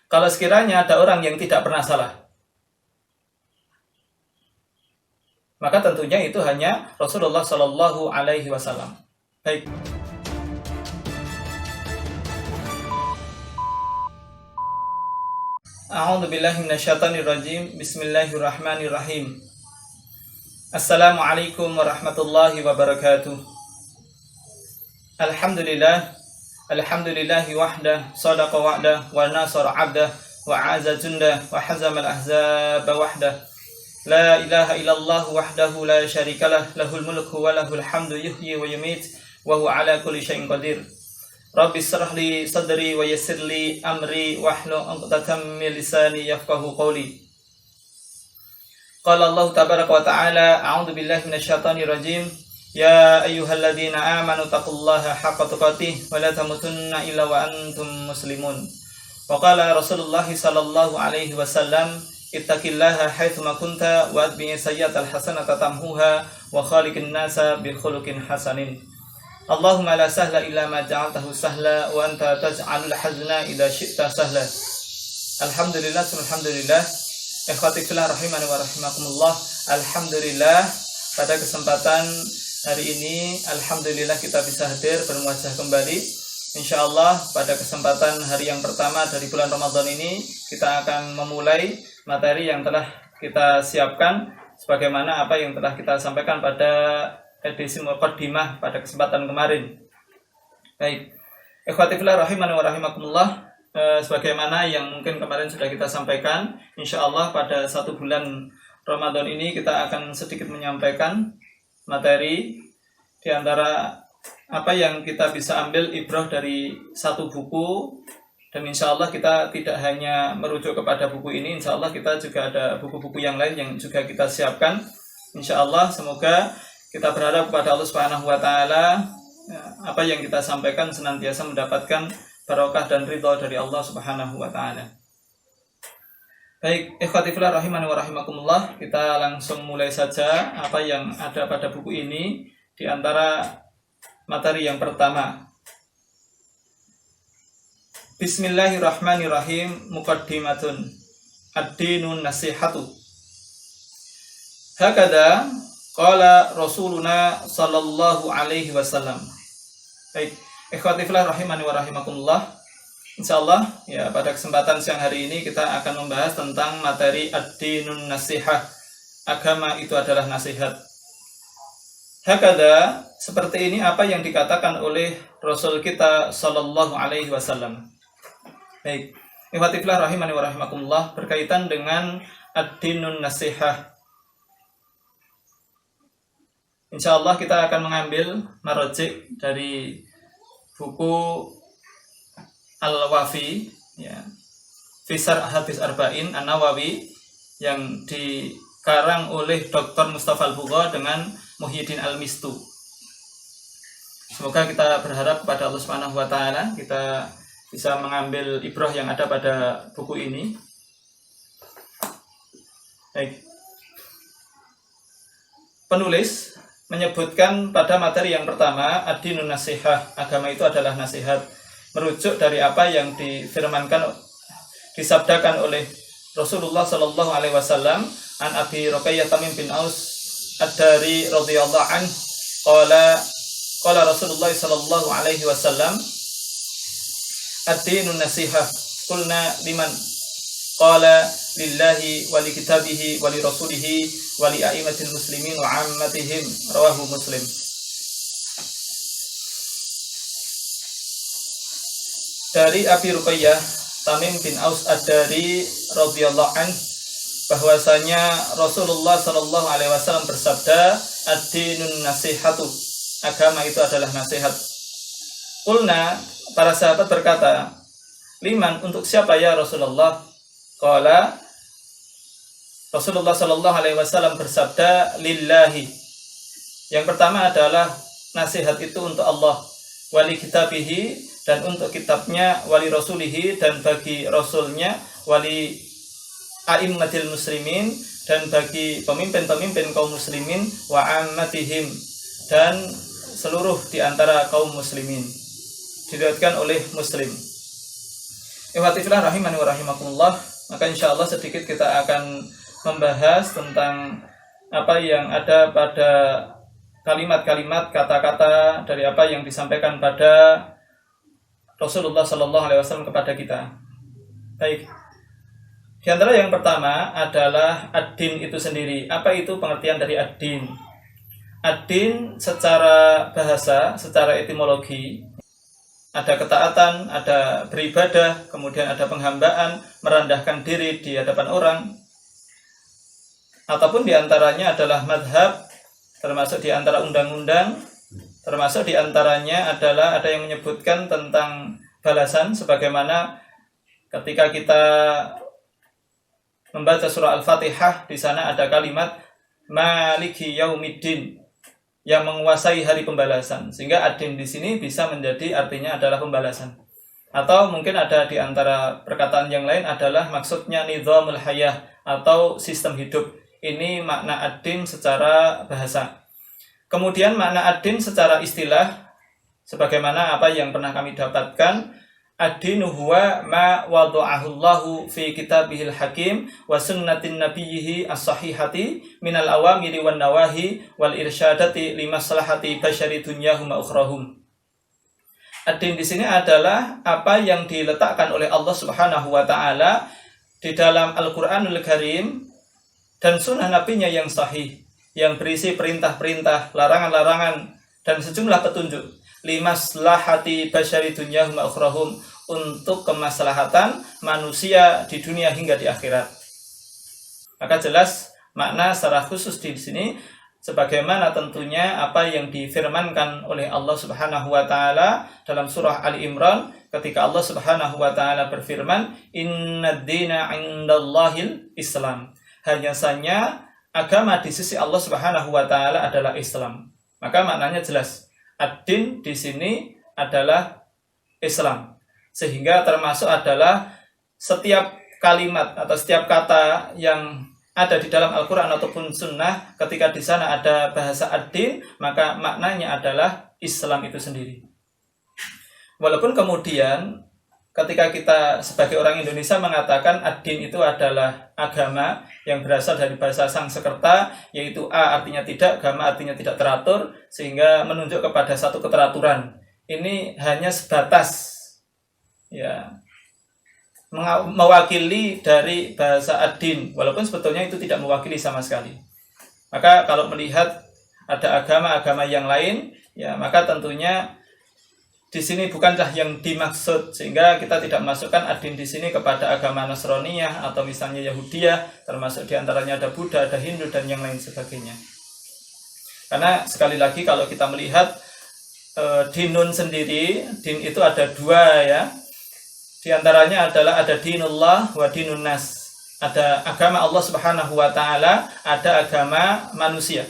kalau sekiranya ada orang yang tidak pernah salah, maka tentunya itu hanya Rasulullah Shallallahu Alaihi Wasallam. Baik. A'udzubillahi minasyaitonirrajim. Bismillahirrahmanirrahim. Assalamualaikum warahmatullahi wabarakatuh. Alhamdulillahi wahdah, sadaqa wa'dah, wa nasara 'abdah, wa 'azza jundah, wa hazamal ahzaba wahdah. La ilaha illallah wahdahu la syarikalah, lahul mulku wa lahul hamdu yuhyi wa yumit, wa huwa 'ala kulli syai'in qadir. Rabbi shrah li sadri wa yassir li amri wahlul 'uqdatam min lisani yafqahu qawli. Qala Allah tabaraka wa ta'ala, a'udzu billahi minasyaitonir rajim. Ya ayyuhalladzina amanu taqullaha haqqa tuqatih wa la tamutunna illa wa antum muslimun. Wa qala Rasulullah sallallahu alaihi wasallam, ittaqillaha haitsu ma kunta wa atbi'i sayyi'atal hasanata tamhuha wa khaliqin nasa bi khuluqin hasanin. Allahumma la sahla illa ma ja'altahu sahla wa anta taj'alul hazna idza syi'ta sahla. Alhamdulillah, alhamdulillah. Ikhwati fillah rahimani wa rahimakumullah. Alhamdulillah, pada kesempatan hari ini alhamdulillah kita bisa hadir bermuajah kembali. Insyaallah pada kesempatan hari yang pertama dari bulan Ramadan ini kita akan memulai materi yang telah kita siapkan sebagaimana apa yang telah kita sampaikan pada edisi muqaddimah pada kesempatan kemarin. Baik. Ikhwati fillah rahimani wa rahimakumullah, sebagaimana yang mungkin kemarin sudah kita sampaikan, insyaallah pada 1 bulan Ramadan ini kita akan sedikit menyampaikan materi di antara apa yang kita bisa ambil ibrah dari satu buku, dan insyaallah kita tidak hanya merujuk kepada buku ini, insyaallah kita juga ada buku-buku yang lain yang juga kita siapkan. Insyaallah semoga kita berharap kepada Allah Subhanahu wa taala apa yang kita sampaikan senantiasa mendapatkan barokah dan ridha dari Allah Subhanahu wa taala. Baik, ikhwati fillah rahimani wa rahimakumullah, kita langsung mulai saja apa yang ada pada buku ini. Di antara materi yang pertama, Bismillahirrahmanirrahim, muqaddimatun ad-dinun nasihatu. Hakada qala Rasuluna sallallahu alaihi wasallam. Baik, ikhwati fillah rahimani wa rahimakumullah. Insyaallah ya pada kesempatan siang hari ini kita akan membahas tentang materi ad-dinun nasihah. Agama itu adalah nasihat. Hakada, seperti ini apa yang dikatakan oleh Rasul kita sallallahu alaihi wasallam. Baik, ikhwati fillah rahimani wa rahimakumullah, berkaitan dengan ad-dinun nasihah. Insyaallah kita akan mengambil marojik dari buku Al-Wafi, ya, Fisar Hadis Arba'in An-Nawawi, yang dikarang oleh Dr. Mustafa Al-Bugha dengan Muhyiddin Al-Mistu. Semoga kita berharap kepada Allah Subhanahu wa taala kita bisa mengambil ibrah yang ada pada buku ini. Baik. Penulis menyebutkan pada materi yang pertama, ad-dinun nasihah, agama itu adalah nasihat, merujuk dari apa yang difirmankan, disabdakan oleh Rasulullah sallallahu alaihi wasallam an Abi Ruqayyah Tamim bin Aus ad-Dari radhiyallahu anhu, qala Rasulullah sallallahu alaihi wasallam, ad-dinun nasihah. Qulna liman? Qala lillahi wa li kitabihi wa li rasulihi wa li a'immatil muslimin wa 'ammatihim, rawahu Muslim. Dari Abi Ruqayyah Tamim bin Aus ad-Dari radhiyallahu anhu, bahwasanya Rasulullah sallallahu alaihi wasallam bersabda, ad-dinun nasihatu, agama itu adalah nasihat. Qulna, para sahabat berkata, liman, untuk siapa ya Rasulullah? Qala, Rasulullah sallallahu alaihi wasallam bersabda, lillahi. Yang pertama adalah nasihat itu untuk Allah, wali kitabihi, dan untuk kitabnya, wali rasulihi, dan bagi rasulnya, wali a'immatil muslimin, dan bagi pemimpin-pemimpin kaum muslimin, wa ammatihim, dan seluruh di antara kaum muslimin. Diriwayatkan oleh Muslim. Ikhwatifillah rahimani wa rahimakumullah. Maka insyaallah sedikit kita akan membahas tentang apa yang ada pada kalimat-kalimat, kata-kata dari apa yang disampaikan pada Rasulullah Sallallahu Alaihi Wasallam kepada kita. Baik. Di antara yang pertama adalah ad-din itu sendiri. Apa itu pengertian dari ad-din? Ad-din secara bahasa, secara etimologi, ada ketaatan, ada beribadah, kemudian ada penghambaan, merendahkan diri di hadapan orang, ataupun diantaranya adalah madhab, termasuk di antara undang-undang, termasuk di antaranya adalah ada yang menyebutkan tentang balasan, sebagaimana ketika kita membaca surah Al-Fatihah, di sana ada kalimat Maliki Yaumiddin, yang menguasai hari pembalasan, sehingga ad-din di sini bisa menjadi artinya adalah pembalasan. Atau mungkin ada di antara perkataan yang lain adalah maksudnya nizamul hayah atau sistem hidup. Ini makna ad-din secara bahasa. Kemudian makna ad-din secara istilah, sebagaimana apa yang pernah kami dapatkan, ad-dinu huwa ma wada'ahullahu fi kitabihil hakim wa sunnatin nabiyyihi as-sahihati minal awamiri wan nawahi wal irsyadati limaslahati basyari dunyahum wa ukhrahum. Ad-din di sini adalah apa yang diletakkan oleh Allah Subhanahu wa taala di dalam Al-Qur'anul Karim dan sunnah nabinya yang sahih, yang berisi perintah-perintah, larangan-larangan, dan sejumlah petunjuk limaslahati basyari dunyahum wa ukhrahum, untuk kemaslahatan manusia di dunia hingga di akhirat. Maka jelas makna secara khusus di sini sebagaimana tentunya apa yang difirmankan oleh Allah Subhanahu wa taala dalam surah Ali Imran ketika Allah Subhanahu wa taala berfirman, "Innad-dina 'indallahil Islam." Hanya saja agama di sisi Allah Subhanahu wa taala adalah Islam. Maka maknanya jelas. Ad-din di sini adalah Islam. Sehingga termasuk adalah setiap kalimat atau setiap kata yang ada di dalam Al-Quran ataupun Sunnah, ketika di sana ada bahasa ad-din, maka maknanya adalah Islam itu sendiri. Walaupun kemudian ketika kita sebagai orang Indonesia mengatakan ad-din itu adalah agama yang berasal dari bahasa Sanskerta, yaitu a artinya tidak, gama artinya tidak teratur, sehingga menunjuk kepada satu keteraturan. Ini hanya sebatas ya mewakili dari bahasa ad-din, walaupun sebetulnya itu tidak mewakili sama sekali. Maka kalau melihat ada agama-agama yang lain, ya maka tentunya di sini bukanlah yang dimaksud, sehingga kita tidak masukkan ad-din di sini kepada agama Nasraniyah atau misalnya Yahudiyah, termasuk di antaranya ada Buddha, ada Hindu dan yang lain sebagainya. Karena sekali lagi kalau kita melihat dinun sendiri, din itu ada dua ya. Di antaranya adalah ada dinullah wa dinun nas. Ada agama Allah Subhanahu wa taala, ada agama manusia.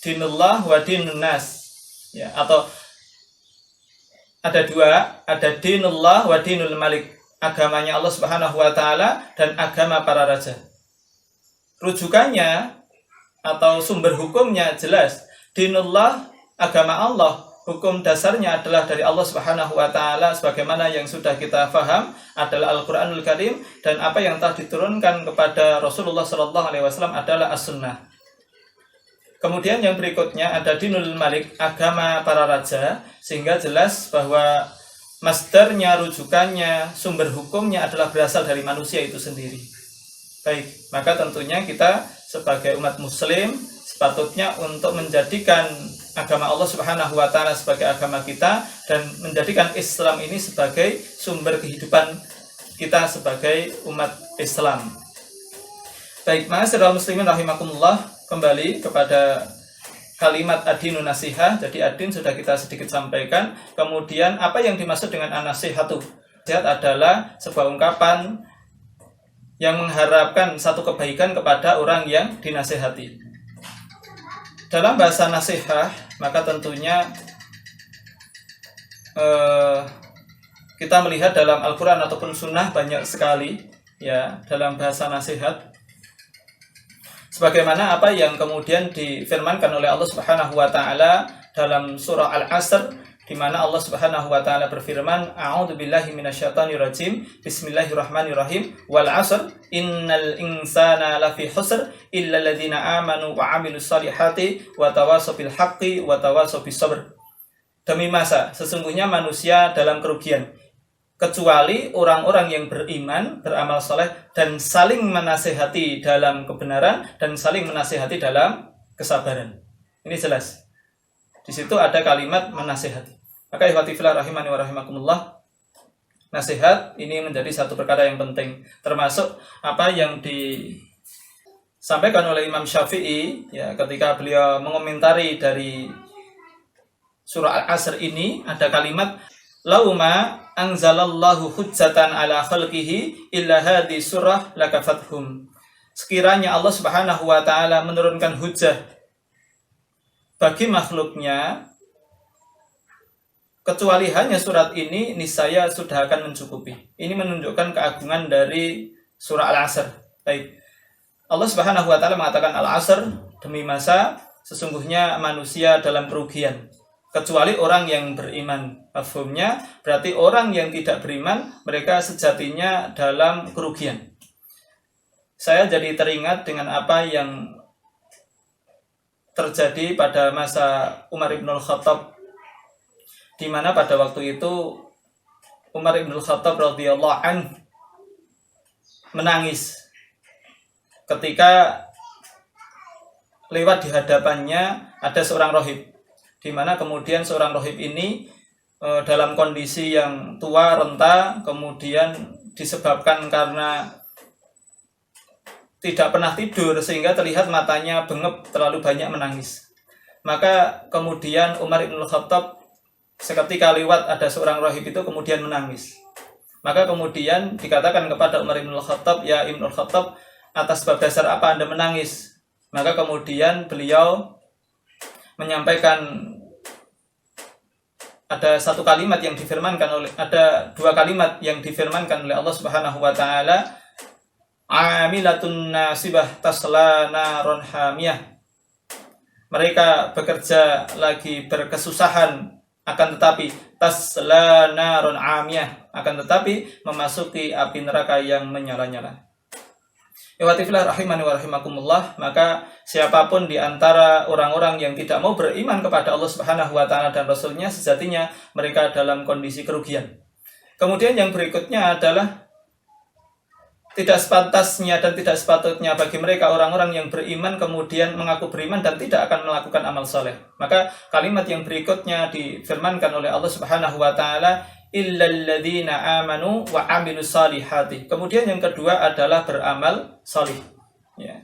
Dinullah wa dinun nas. Ya, atau ada dua, ada dinullah wa dinul malik. Agamanya Allah Subhanahu wa taala dan agama para raja. Rujukannya atau sumber hukumnya jelas. Dinullah, agama Allah, hukum dasarnya adalah dari Allah Subhanahu wa taala sebagaimana yang sudah kita faham adalah Al-Qur'anul Karim, dan apa yang telah diturunkan kepada Rasulullah sallallahu alaihi wasallam adalah As-Sunnah. Kemudian yang berikutnya ada dinul malik, agama para raja, sehingga jelas bahwa masdarnya, rujukannya, sumber hukumnya adalah berasal dari manusia itu sendiri. Baik, maka tentunya kita sebagai umat muslim sepatutnya untuk menjadikan agama Allah Subhanahu wa taala sebagai agama kita dan menjadikan Islam ini sebagai sumber kehidupan kita sebagai umat Islam. Baik, ma'asyiral muslimin rahimakumullah, kembali kepada kalimat ad-dinu nasihah. Jadi ad-din sudah kita sedikit sampaikan. Kemudian apa yang dimaksud dengan an-nasihatu? Nasihat adalah sebuah ungkapan yang mengharapkan satu kebaikan kepada orang yang dinasihati. Dalam bahasa nasihah, maka tentunya kita melihat dalam Al-Quran ataupun Sunnah banyak sekali ya dalam bahasa nasihat. Sebagaimana apa yang kemudian difirmankan oleh Allah Subhanahu wa taala dalam surah Al-Asr di mana Allah Subhanahu wa taala berfirman, a'udzubillahi minasyaitonirrajim, bismillahirrahmanirrahim, wal 'asr, innal insana lafi khusr illa alladziina aamanu wa 'amilus shalihati wa tawashaw bil haqqi wa tawashaw bis sabr. Demi masa, sesungguhnya manusia dalam kerugian, kecuali orang-orang yang beriman, beramal soleh, dan saling menasehati dalam kebenaran, dan saling menasehati dalam kesabaran. Ini jelas. Di situ ada kalimat menasehati. Maka ikhwati fillah rahimani wa rahimakumullah, nasihat ini menjadi satu perkara yang penting, termasuk apa yang disampaikan oleh Imam Syafi'i ya, ketika beliau mengomentari dari surah Al-Asr ini, ada kalimat lauma anzalallahu hujjatan ala khalqihi illa hadhi surah lakafathum. Sekiranya Allah Subhanahu wa taala menurunkan hujjah bagi makhluknya, kecuali hanya surat ini, niscaya sudah akan mencukupi. Ini menunjukkan keagungan dari surah Al-Asr. Baik. Allah Subhanahu wa taala mengatakan Al-Asr, demi masa, sesungguhnya manusia dalam kerugian, kecuali orang yang beriman. Mafhumnya berarti orang yang tidak beriman, mereka sejatinya dalam kerugian. Saya jadi teringat dengan apa yang terjadi pada masa Umar ibn al-Khattab, di mana pada waktu itu Umar ibn al-Khattab radhiyallahu anhu menangis ketika lewat di hadapannya ada seorang rohib, di mana kemudian seorang rohib ini dalam kondisi yang tua, renta, kemudian disebabkan karena tidak pernah tidur sehingga terlihat matanya bengep, terlalu banyak menangis. Maka kemudian Umar ibn al-Khattab seketika lewat ada seorang rohib itu kemudian menangis. Maka kemudian dikatakan kepada Umar ibn al-Khattab, ya Ibn al-Khattab, atas sebab dasar apa Anda menangis? Maka kemudian beliau menyampaikan ada satu kalimat yang difirmankan oleh, ada dua kalimat yang difirmankan oleh Allah Subhanahu wa taala, amilatun nasibah tasla naron hamiyah. Mereka bekerja lagi berkesusahan, akan tetapi tasla naron amiyah, akan tetapi memasuki api neraka yang menyala-nyala. Ikhwatifillah rahimani wa rahimakumullah, maka siapapun di antara orang-orang yang tidak mau beriman kepada Allah Subhanahu wa taala dan Rasulnya, sejatinya mereka dalam kondisi kerugian. Kemudian yang berikutnya adalah tidak sepantasnya dan tidak sepatutnya bagi mereka orang-orang yang beriman kemudian mengaku beriman dan tidak akan melakukan amal soleh. Maka kalimat yang berikutnya difirmankan oleh Allah Subhanahu wa taala, illal ladzina amanu wa amilus salihati. Kemudian yang kedua adalah beramal salih. Ya.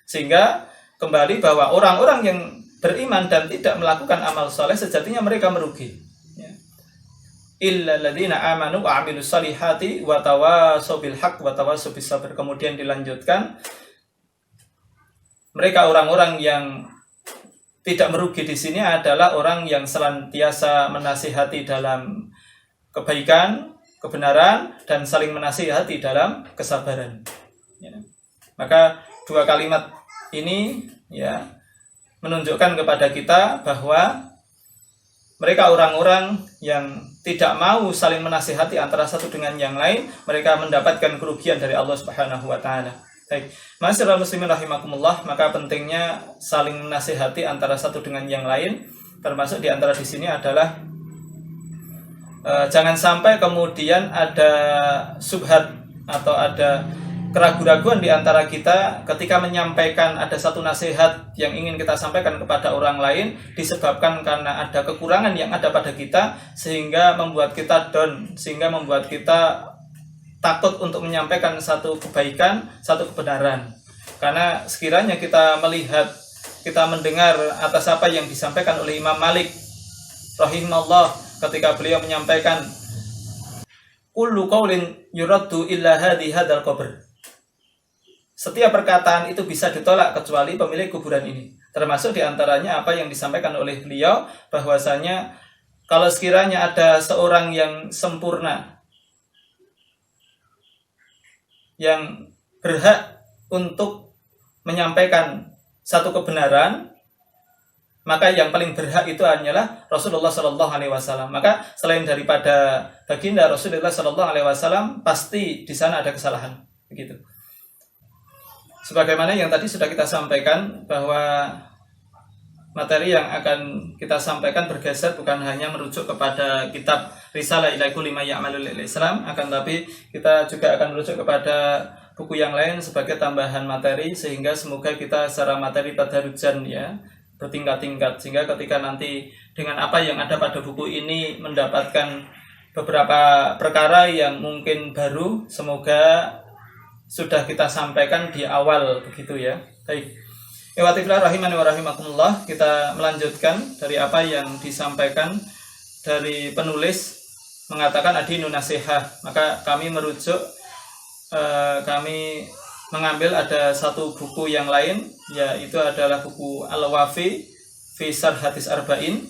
Sehingga kembali bahwa orang-orang yang beriman dan tidak melakukan amal soleh sejatinya mereka merugi. Illal ladzina amanu wa amilus salihati wa tawashaw bil haqq wa tawashaw bis sabr. Kemudian dilanjutkan, mereka orang-orang yang tidak merugi di sini adalah orang yang senantiasa menasihati dalam kebaikan, kebenaran, dan saling menasihati dalam kesabaran. Ya. Maka dua kalimat ini ya menunjukkan kepada kita bahwa mereka orang-orang yang tidak mau saling menasihati antara satu dengan yang lain, mereka mendapatkan kerugian dari Allah Subhanahu wa taala. Baik, ma'asyiral muslimin rahimakumullah, maka pentingnya saling menasihati antara satu dengan yang lain, termasuk di antara di sini adalah jangan sampai kemudian ada subhat atau ada keraguan-raguan di antara kita ketika menyampaikan ada satu nasihat yang ingin kita sampaikan kepada orang lain disebabkan karena ada kekurangan yang ada pada kita sehingga membuat kita down, sehingga membuat kita takut untuk menyampaikan satu kebaikan, satu kebenaran. Karena sekiranya kita melihat, kita mendengar atas apa yang disampaikan oleh Imam Malik rahimahullah ketika beliau menyampaikan kullu qaulin yuraddu illa hadzal qabr. Setiap perkataan itu bisa ditolak kecuali pemilik kuburan ini. Termasuk diantaranya apa yang disampaikan oleh beliau, bahwasanya kalau sekiranya ada seorang yang sempurna, yang berhak untuk menyampaikan satu kebenaran, maka yang paling berhak itu hanyalah Rasulullah Shallallahu Alaihi Wasallam. Maka selain daripada baginda Rasulullah Shallallahu Alaihi Wasallam, pasti di sana ada kesalahan, begitu. Sebagaimana yang tadi sudah kita sampaikan, bahwa materi yang akan kita sampaikan bergeser bukan hanya merujuk kepada kitab Risalah ila kulli man ya'malu lil Islam, akan tapi kita juga akan merujuk kepada buku yang lain sebagai tambahan materi, sehingga semoga kita secara materi tadarujan ya, bertingkat-tingkat, sehingga ketika nanti dengan apa yang ada pada buku ini mendapatkan beberapa perkara yang mungkin baru, semoga sudah kita sampaikan di awal, begitu ya. Baik. Iwatifillah rahimani wa rahimakumullah, kita melanjutkan dari apa yang disampaikan dari penulis mengatakan adinu nasihah. Maka kami merujuk, kami mengambil ada satu buku yang lain, yaitu adalah buku Al-Wafi fi Syarh Hadis Arba'in.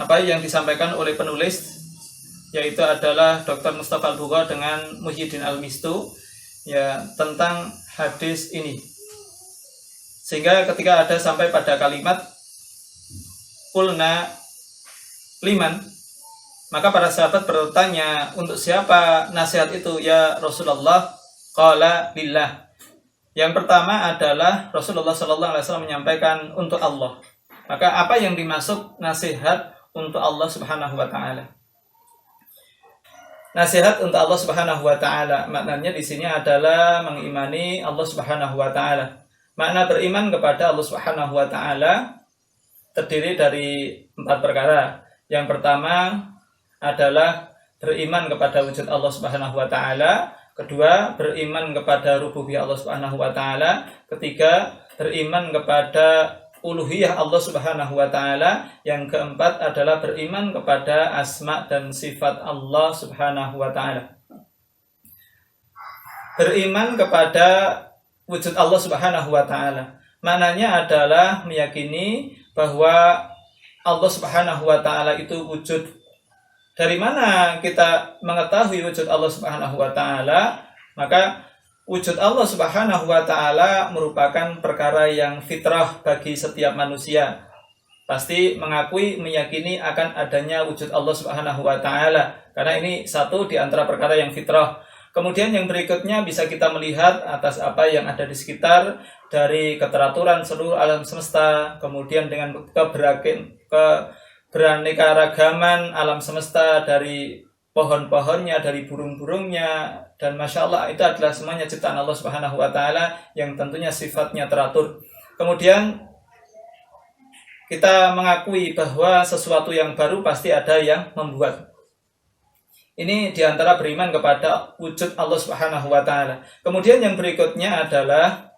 Apa yang disampaikan oleh penulis yaitu adalah Dr. Mustafa Al-Bugha dengan Muhyiddin Al-Mistu ya, tentang hadis ini. Sehingga ketika ada sampai pada kalimat qulna liman, maka para sahabat bertanya, untuk siapa nasihat itu ya Rasulullah? Qala lillah. Yang pertama adalah Rasulullah SAW menyampaikan untuk Allah. Maka apa yang dimaksud nasihat untuk Allah Subhanahu wa taala? Nasihat untuk Allah Subhanahu wa taala maknanya di sini adalah mengimani Allah Subhanahu wa taala. Makna beriman kepada Allah Subhanahu wa taala terdiri dari 4 perkara. Yang pertama adalah beriman kepada wujud Allah Subhanahu wa taala, kedua beriman kepada rububiyah Allah Subhanahu wa taala, ketiga beriman kepada uluhiyah Allah Subhanahu wa taala, yang keempat adalah beriman kepada asma dan sifat Allah Subhanahu wa taala. Beriman kepada wujud Allah Subhanahu wa taala maknanya adalah meyakini bahwa Allah Subhanahu wa taala itu wujud. Dari mana kita mengetahui wujud Allah Subhanahu wa taala? Maka wujud Allah Subhanahu wa taala merupakan perkara yang fitrah bagi setiap manusia. Pasti mengakui, meyakini akan adanya wujud Allah Subhanahu wa taala, karena ini satu di antara perkara yang fitrah. Kemudian yang berikutnya bisa kita melihat atas apa yang ada di sekitar, dari keteraturan seluruh alam semesta, kemudian dengan keberaneka-ragaman alam semesta, dari pohon-pohonnya, dari burung-burungnya, dan Masya Allah itu adalah semuanya ciptaan Allah Subhanahu wa taala yang tentunya sifatnya teratur. Kemudian kita mengakui bahwa sesuatu yang baru pasti ada yang membuat. Ini diantara beriman kepada wujud Allah Subhanahu wa taala. Kemudian yang berikutnya adalah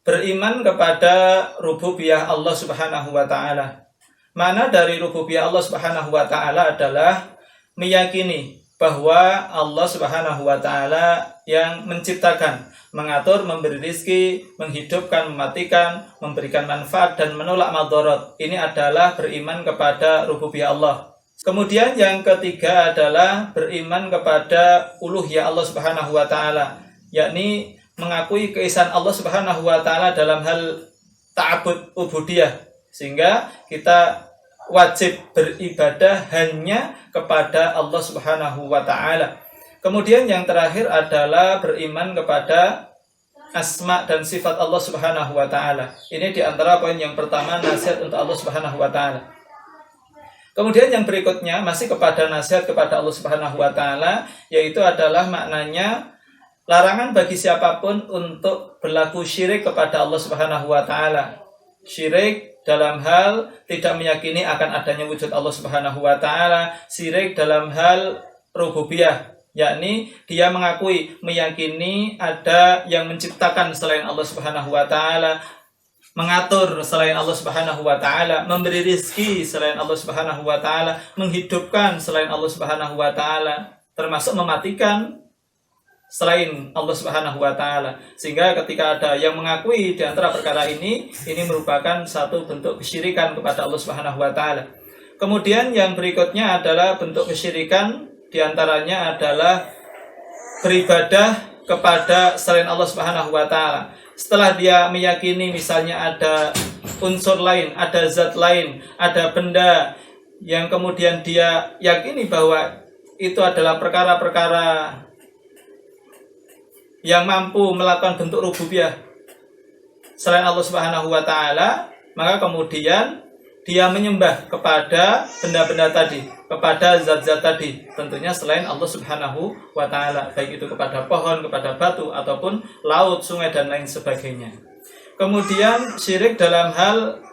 beriman kepada rububiyah Allah Subhanahu wa taala. Mana dari rububiyah Allah Subhanahu wa taala adalah meyakini bahwa Allah Subhanahu wa taala yang menciptakan, mengatur, memberi rizki, menghidupkan, mematikan, memberikan manfaat dan menolak madharat. Ini adalah beriman kepada rububiyah Allah. Kemudian yang ketiga adalah beriman kepada uluhiyah Allah Subhanahu wa taala, yakni mengakui keesaan Allah Subhanahu wa taala dalam hal ta'abbud ubudiyah, sehingga kita wajib beribadah hanya kepada Allah Subhanahu wa taala. Kemudian yang terakhir adalah beriman kepada asma dan sifat Allah Subhanahu wa taala. Ini di antara poin yang pertama, nasihat untuk Allah Subhanahu wa taala. Kemudian yang berikutnya masih kepada nasihat kepada Allah Subhanahu wa taala, yaitu adalah maknanya larangan bagi siapapun untuk berlaku syirik kepada Allah Subhanahu wa taala. Syirik dalam hal tidak meyakini akan adanya wujud Allah Subhanahu wa taala, syirik dalam hal rububiyah, yakni dia mengakui, meyakini ada yang menciptakan selain Allah Subhanahu wa taala, mengatur selain Allah Subhanahu wa taala, memberi rizki selain Allah Subhanahu wa taala, menghidupkan selain Allah Subhanahu wa taala, termasuk mematikan selain Allah Subhanahu wa taala. Sehingga ketika ada yang mengakui di antara perkara ini merupakan satu bentuk kesyirikan kepada Allah Subhanahu wa taala. Kemudian yang berikutnya adalah bentuk kesyirikan, di antaranya adalah beribadah kepada selain Allah Subhanahu wa taala. Setelah dia meyakini misalnya ada unsur lain, ada zat lain, ada benda yang kemudian dia yakini bahwa itu adalah perkara-perkara yang mampu melakukan bentuk rububiyah selain Allah Subhanahu wa taala, maka kemudian dia menyembah kepada benda-benda tadi, kepada zat-zat tadi, tentunya selain Allah Subhanahu wa taala, baik itu kepada pohon, kepada batu ataupun laut, sungai dan lain sebagainya. Kemudian syirik dalam hal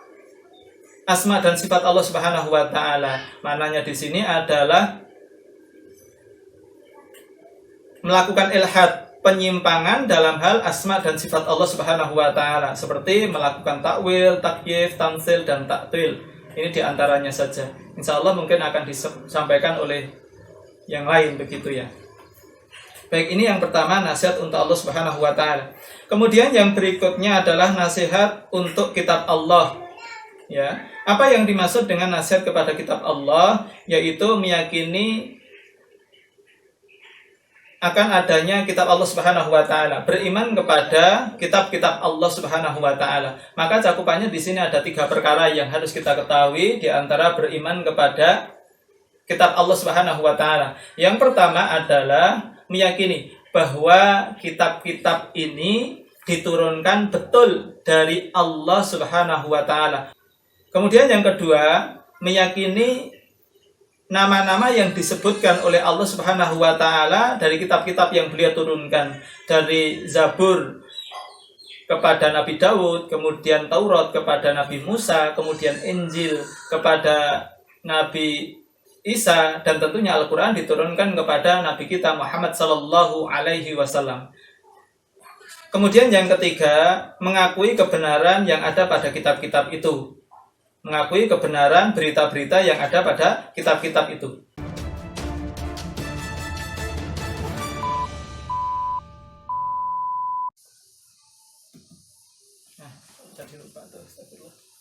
asma dan sifat Allah Subhanahu wa taala. Maknanya di sini adalah melakukan ilhad, penyimpangan dalam hal asma dan sifat Allah Subhanahu wa taala, seperti melakukan takwil, takyif, tamtsil dan taktil. Ini diantaranya saja. Insya Allah mungkin akan disampaikan oleh yang lain begitu ya. Baik, ini yang pertama, nasihat untuk Allah Subhanahu wa taala. Kemudian yang berikutnya adalah nasihat untuk kitab Allah. Ya. Apa yang dimaksud dengan nasihat kepada kitab Allah? Yaitu meyakini akan adanya kitab Allah Subhanahu wa taala, beriman kepada kitab-kitab Allah Subhanahu wa taala. Maka cakupannya di sini ada 3 perkara yang harus kita ketahui, di antara beriman kepada kitab Allah Subhanahu wa taala. Yang pertama adalah meyakini bahwa kitab-kitab ini diturunkan betul dari Allah Subhanahu wa taala. Kemudian yang kedua, meyakini nama-nama yang disebutkan oleh Allah Subhanahu wa taala dari kitab-kitab yang beliau turunkan, dari Zabur kepada Nabi Daud, kemudian Taurat kepada Nabi Musa, kemudian Injil kepada Nabi Isa, dan tentunya Al-Quran diturunkan kepada Nabi kita Muhammad sallallahu alaihi wasallam. Kemudian yang ketiga, mengakui kebenaran yang ada pada kitab-kitab itu. Mengakui kebenaran berita-berita yang ada pada kitab-kitab itu. Nah, jadi lupa tuh, astagfirullah.